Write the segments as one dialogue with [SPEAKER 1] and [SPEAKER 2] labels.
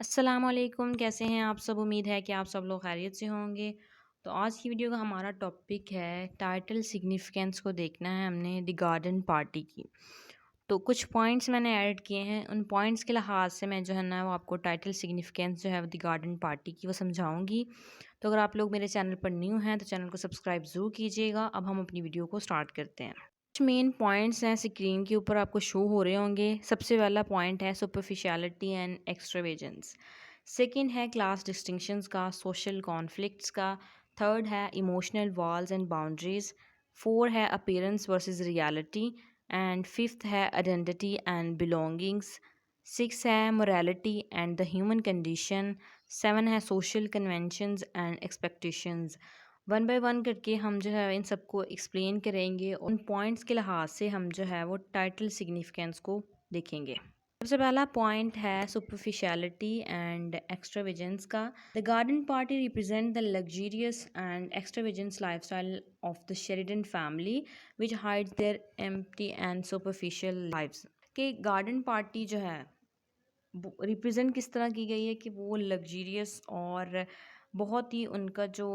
[SPEAKER 1] अस्सलामुअलैकुम, कैसे हैं आप सब? उम्मीद है कि आप सब लोग खैरियत से होंगे। तो आज की वीडियो का हमारा टॉपिक है टाइटल सिग्निफिकेंस को देखना है हमने द गार्डन पार्टी की। तो कुछ पॉइंट्स मैंने ऐड किए हैं, उन पॉइंट्स के लिहाज से मैं जो है ना वो आपको टाइटल सिग्निफिकेंस जो है द गार्डन पार्टी की वो समझाऊंगी। तो अगर आप लोग मेरे चैनल पर न्यू हैं तो चैनल को सब्सक्राइब ज़रूर कीजिएगा। अब हम अपनी वीडियो को स्टार्ट करते हैं। कुछ मेन पॉइंट्स हैं स्क्रीन के ऊपर आपको शो हो रहे होंगे। सबसे पहला पॉइंट है सुपरफिशियलिटी एंड एक्स्ट्रावेजेंस। सेकंड है क्लास डिस्टिंक्शंस का, सोशल कॉन्फ्लिक्ट्स का। थर्ड है emotional walls and boundaries. Four है appearance versus reality. And fifth है आइडेंटिटी एंड बिलोंगिंग्स। सिक्स है morality and the human condition. Seven है social conventions and expectations. One by one करके हम जो है इन सबको एक्सप्लेन करेंगे। उन पॉइंट्स के लिहाज से हम जो है वो टाइटल सिग्निफिकेंस को देखेंगे। सबसे पहला पॉइंट है सुपरफिशियलिटी एंड एक्स्ट्रावेजेंस का। The garden party represent the luxurious and extravagance lifestyle of the Sheridan family which hides their empty and superficial lives. कि गार्डन पार्टी जो है रिप्रेजेंट किस तरह की गई है कि वो लग्जरियस और बहुत ही उनका जो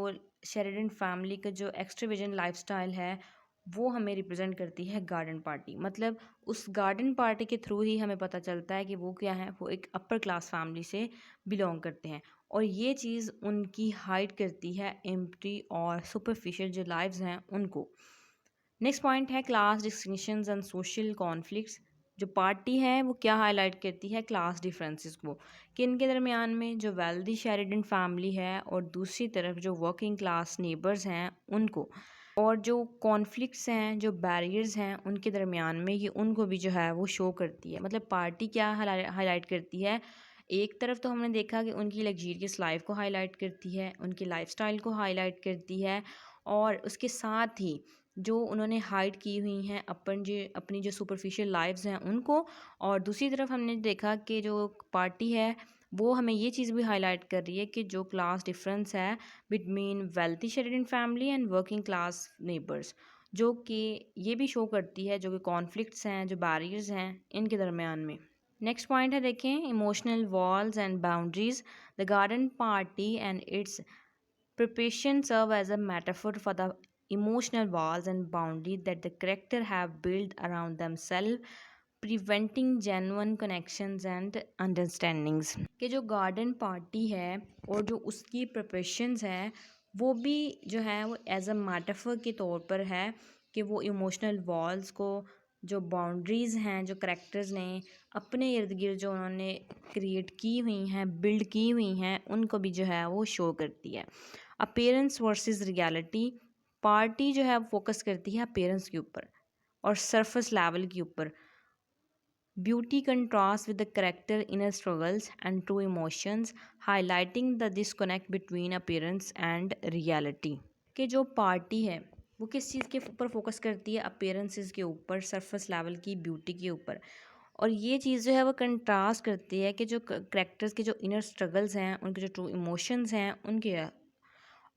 [SPEAKER 1] शेरिडन फैमिली का जो एक्स्ट्रावेजेंट लाइफस्टाइल है वो हमें रिप्रेजेंट करती है गार्डन पार्टी। मतलब उस गार्डन पार्टी के थ्रू ही हमें पता चलता है कि वो क्या है, वो एक अपर क्लास फैमिली से बिलोंग करते हैं और ये चीज़ उनकी हाइड करती है एम्प्टी और सुपरफिशियल जो लाइव्स हैं उनको। नेक्स्ट पॉइंट है class distinctions and social conflicts. जो पार्टी है वो क्या हाईलाइट करती है, क्लास डिफरेंसेस को, कि इनके दरमियान में जो वेल्दी शेरिडन फैमिली है और दूसरी तरफ जो वर्किंग क्लास नेबर्स हैं उनको, और जो कॉन्फ्लिक्ट्स हैं, जो बैरियर्स हैं उनके दरमियान में, ये उनको भी जो है वो शो करती है। मतलब पार्टी क्या हाईलाइट करती है, एक तरफ तो हमने देखा कि उनकी लग्जरियस लाइफ को हाईलाइट करती है, उनकी लाइफस्टाइल को हाईलाइट करती है, और उसके साथ ही जो उन्होंने हाइड की हुई हैं अपनी जो सुपरफिशियल लाइव्स हैं उनको। और दूसरी तरफ हमने देखा कि जो पार्टी है वो हमें ये चीज़ भी हाईलाइट कर रही है कि जो क्लास डिफरेंस है between wealthy Sheridan family and working class neighbours, जो कि ये भी शो करती है जो कि कॉन्फ्लिक्ट्स हैं, जो बैरियर्स हैं इनके दरमियान में। नेक्स्ट पॉइंट है, देखें, emotional walls and boundaries. The garden party and it's preparation serve as a metaphor for the emotional walls and boundaries that the character have built around themselves, preventing genuine connections and understandings। कि जो garden party है और जो उसकी preparations हैं वो भी जो है वो एज अ मेटाफर के तौर पर है कि वो इमोशनल वॉल्स को, जो बाउंड्रीज़ हैं, जो करेक्टर्स ने अपने इर्द गिर्द जो उन्होंने क्रिएट की हुई हैं, बिल्ड की हुई हैं, उनको भी जो है वो शो करती है। Appearance versus reality. पार्टी जो है वो फोकस करती है अपीयरेंस के ऊपर और सरफेस लेवल के ऊपर। Beauty contrast with the character inner struggles and true emotions, highlighting the disconnect between appearance and reality. कि जो पार्टी है वो किस चीज़ के ऊपर फोकस करती है, अपीयरेंसेस के ऊपर, सरफेस लेवल की ब्यूटी के ऊपर। और ये चीज़ जो है वो कंट्रास्ट करती है कि जो करेक्टर्स के जो इनर स्ट्रगल्स हैं, उनके जो ट्रू इमोशंस हैं उनके।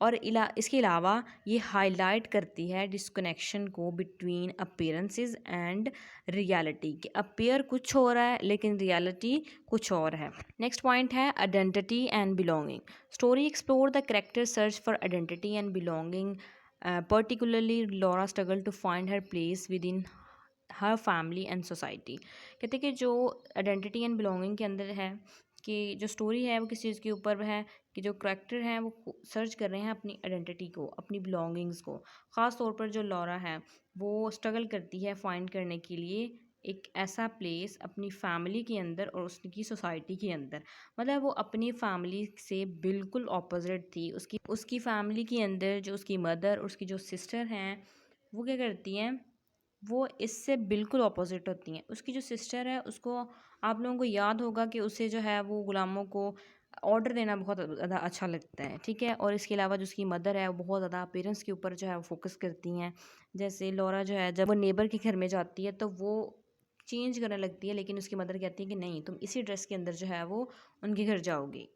[SPEAKER 1] और इसके अलावा ये हाईलाइट करती है डिस्कनेक्शन को बिटवीन अपीयरेंसेस एंड रियलिटी, कि अपीयर कुछ हो रहा है लेकिन रियलिटी कुछ और है। नेक्स्ट पॉइंट है identity and belonging. Story explore the character search for identity and belonging, particularly Laura struggle to find her place within her family and society. कहते हैं कि जो आइडेंटिटी एंड बिलोंगिंग के अंदर है कि जो स्टोरी है वो किस चीज़ के ऊपर है, कि जो करैक्टर हैं वो सर्च कर रहे हैं अपनी आइडेंटिटी को, अपनी बिलोंगिंग्स को। ख़ास तौर पर जो लॉरा है वो स्ट्रगल करती है फाइंड करने के लिए एक ऐसा प्लेस अपनी फैमिली के अंदर और उसकी सोसाइटी के अंदर। मतलब वो अपनी फैमिली से बिल्कुल ऑपोजिट थी। उसकी फैमिली के अंदर जो उसकी मदर और उसकी जो सिस्टर हैं वो क्या करती हैं, वो इससे बिल्कुल ऑपोजिट होती हैं। उसकी जो सिस्टर है उसको, आप लोगों को याद होगा कि उसे जो है वो ग़ुलामों को ऑर्डर देना बहुत ज़्यादा अच्छा लगता है, ठीक है। और इसके अलावा जो उसकी मदर है वो बहुत ज़्यादा अपीयरेंस के ऊपर जो है वो फोकस करती हैं। जैसे लॉरा जो है जब वो नेबर के घर में जाती है तो वो चेंज करने लगती है, लेकिन उसकी मदर कहती है कि नहीं, तुम इसी ड्रेस के अंदर जो है वो उनके घर जाओगी।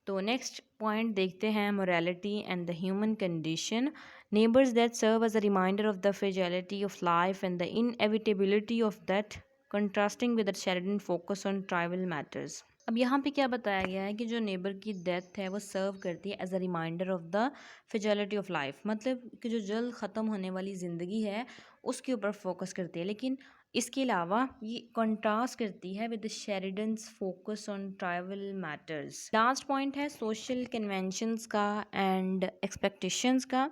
[SPEAKER 1] तो नेक्स्ट पॉइंट देखते हैं, morality and the human condition. Neighbours that serve as a reminder of the fragility of life and the inevitability of that, contrasting with the Sheridan focus on tribal matters. अब यहाँ पे क्या बताया गया है कि जो नेबर की डेथ है वो सर्व करती है as a reminder of the fragility of life, मतलब कि जो जल्द ख़त्म होने वाली ज़िंदगी है उसके ऊपर फोकस करती है। लेकिन इसके अलावा ये कंट्रास्ट करती है with Sheridans focus on trivial matters. Last point है सोशल कन्वेंशंस का एंड एक्सपेक्टेशंस का।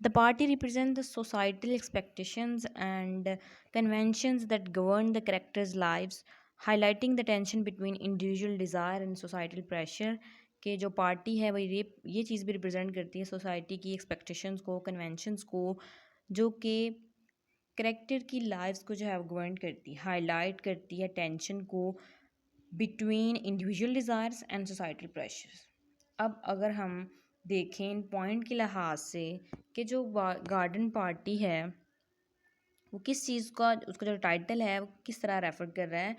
[SPEAKER 1] The party represents the societal expectations and conventions that govern the characters' lives, highlighting the tension between individual desire and societal pressure। कि जो party है वो ये चीज़ भी represent करती है सोसाइटी की एक्सपेक्टेशंस को, कन्वेंशंस को, जो कि करेक्टर की लाइफ्स को जो है गवर्न करती है, हाईलाइट करती है टेंशन को between individual desires and societal pressures. अब अगर हम देखें इन पॉइंट के लिहाज से कि जो गार्डन पार्टी है वो किस चीज़ का, उसका जो टाइटल है वो किस तरह रेफर कर रहा है,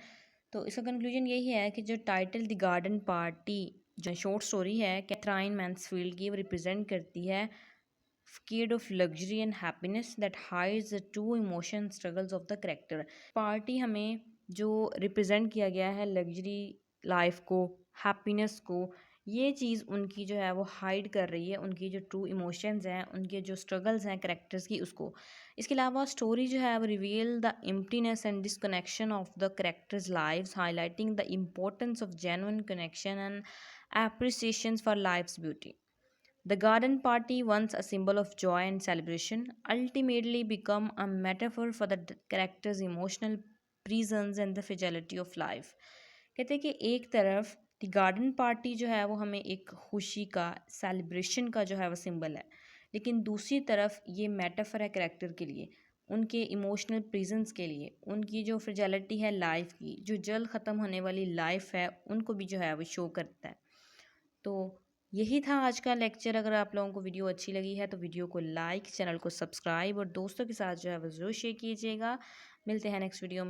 [SPEAKER 1] तो इसका कंक्लूजन यही है कि जो टाइटल द गार्डन पार्टी जो शॉर्ट स्टोरी है कैथराइन मैंसफील्ड की, वो रिप्रेजेंट करती है facade of luxury and happiness that hides the true emotion struggles of the character। Party हमें जो रिप्रेजेंट किया गया है लग्जरी लाइफ को, हैप्पीनेस को, ये चीज़ उनकी जो है वो हाइड कर रही है, उनकी जो ट्रू इमोशंस हैं, उनके जो स्ट्रगल्स हैं करेक्टर्स की, उसको। इसके अलावा स्टोरी जो है वो reveal the emptiness and disconnection of the characters lives, highlighting the importance of genuine connection and appreciation for life's beauty. The garden party, once a symbol of joy and celebration, ultimately become a metaphor for the character's emotional prisons and the fragility of life। कहते हैं कि एक तरफ the garden party जो है वो हमें एक खुशी का, सेलिब्रेशन का जो है वो सिंबल है, लेकिन दूसरी तरफ ये मेटाफर है कैरेक्टर के लिए, उनके इमोशनल प्रिजन्स के लिए, उनकी जो फ्रेजिलिटी है लाइफ की, जो जल्द ख़त्म होने वाली लाइफ है, उनको भी जो है वो शो करता है। तो यही था आज का लेक्चर। अगर आप लोगों को वीडियो अच्छी लगी है तो वीडियो को लाइक, चैनल को सब्सक्राइब और दोस्तों के साथ जो है वो ज़रूर शेयर कीजिएगा। मिलते हैं नेक्स्ट वीडियो में।